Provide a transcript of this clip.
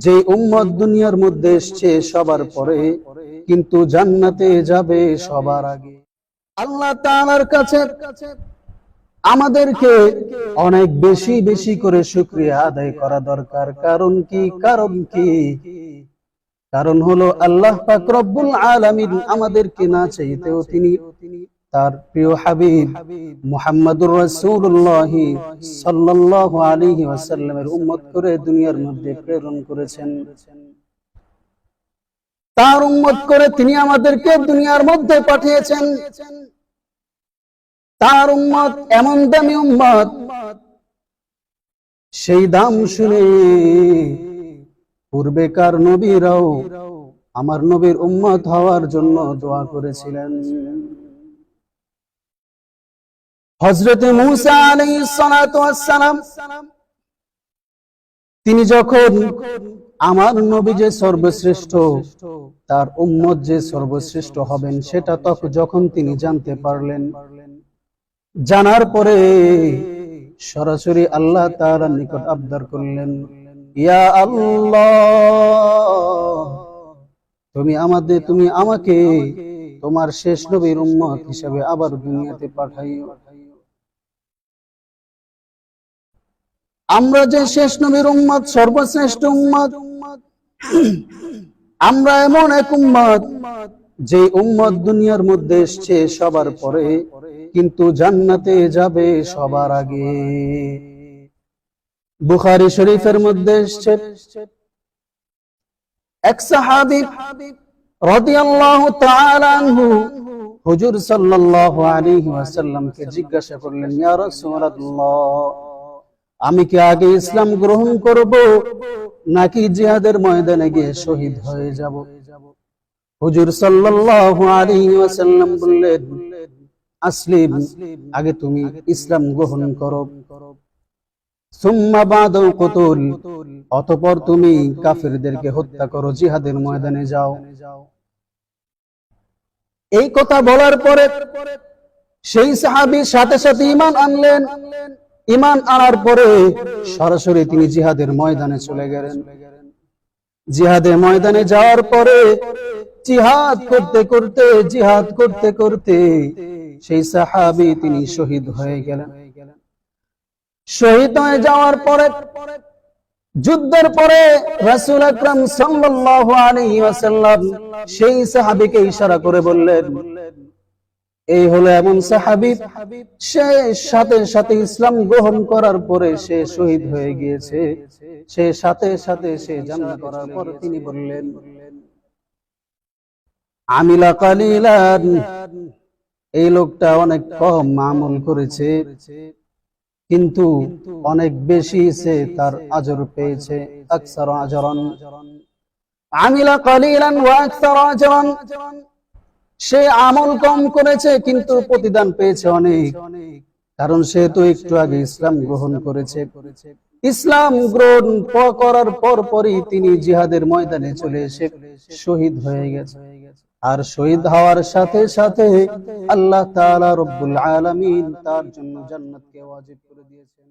যে উম্মত দুনিয়ার মধ্যে এসছে সবার পরে, কিন্তু জান্নাতে যাবে সবার আগে। আল্লাহ তাআলার কাছে আমাদেরকে অনেক বেশি বেশি করে শুকরিয়া আদায় করা দরকার। কারণ কি? কারণ হলো আল্লাহ পাক রব্বুল আলামিন আমাদেরকে না চাইতেও তিনি তার প্রিয় হাবিব মুহাম্মদুর রাসূলুল্লাহ সাল্লাল্লাহু আলাইহি ওয়াসাল্লামের উম্মত করে দুনিয়ার মধ্যে প্রেরণ করেছেন। তার উম্মত করে তিনি আমাদেরকে দুনিয়ার মধ্যে পাঠিয়েছেন। তার উম্মত এমন দামি উম্মত, সেই দাম শুনে পূর্বেকার নবীরাও আমার নবীর উম্মত হওয়ার জন্য দোয়া করেছিলেন। হযরত মূসা আলাইহিস সালাতু ওয়াস সালাম তিনি যখন আমার নবী যে সর্বশ্রেষ্ঠ, তার উম্মত যে সর্বশ্রেষ্ঠ হবেন সেটা যখন তিনি জানতে পারলেন, জানার পরে সরাসরি আল্লাহ তাআলার নিকট আবদার করলেন, ইয়া আল্লাহ, তুমি আমাকে তোমার শেষ নবীর উম্মত হিসেবে আবার দুনিয়াতে পাঠাইও। আমরা যে শেষ নবীর উম্মত, সর্বশ্রেষ্ঠ উম্মত, আমরা এমন এক উম্মত যে উম্মত দুনিয়ার মধ্যে এসছে সবার পরে, কিন্তু জান্নাতে যাবে সবার আগে। বুখারী শরীফের মধ্যে এসেছে, এক সাহাবী রাদিয়াল্লাহু তাআলা আনহু হুজুর সাল্লাল্লাহু আলাইহি ওয়াসাল্লামকে জিজ্ঞাসা করলেন, ইয়া রাসূলুল্লাহ, আমি কি আগে ইসলাম গ্রহণ করব নাকি জিহাদের ময়দানে গিয়ে শহীদ হয়ে যাব? হুজুর সাল্লাল্লাহু আলাইহি ওয়াসাল্লাম বললেন, আসলিম, আগে তুমি ইসলাম গ্রহণ করো, সুম্মা বাদাল কুতুল, অতঃপর তুমি কাফিরদেরকে হত্যা করো, জিহাদের ময়দানে যাও। এই কথা বলার পরে সেই সাহাবী সাথে সাথে ঈমান আনলেন। ঈমান আনার পরে সরাসরি তিনি জিহাদের ময়দানে চলে গেলেন। জিহাদের ময়দানে যাওয়ার পরে জিহাদ করতে করতে সেই সাহাবী তিনি শহীদ হয়ে গেলেন। শহীদ হয়ে যাওয়ার পরে যুদ্ধের পরে রাসূল আকরাম সাল্লাল্লাহু আলাইহি ওয়াসাল্লাম সেই সাহাবীকে ইশারা করে বললেন, এই হলো এমন সাহাবী, সে সাথে সাথে ইসলাম গ্রহণ করার পরে সে শহীদ হয়ে গিয়েছে, সে সাথে সাথে সে জান্নাত করার পর তিনি বললেন, আমিলা কালিলান, এই লোকটা অনেক কম আমল করেছে কিন্তু অনেক বেশি সে তার আজর পেয়েছে, আকসার আজরান। আমিলা কালিলান ওয়া আকসার আজরান, সে আমল কম করেছে কিন্তু প্রতিদান পেয়েছে অনেক, কারণ সে তো একটু আগে ইসলাম গ্রহণ করেছে। ইসলাম গ্রহণ করার পরই তিনি জিহাদের ময়দানে চলে এসে শহীদ হয়ে গেছে। আর শহীদ হওয়ার সাথে সাথে আল্লাহ তাআলা রব্বুল আলামিন তার জন্য জান্নাতকে ওয়াজিব করে দিয়েছেন।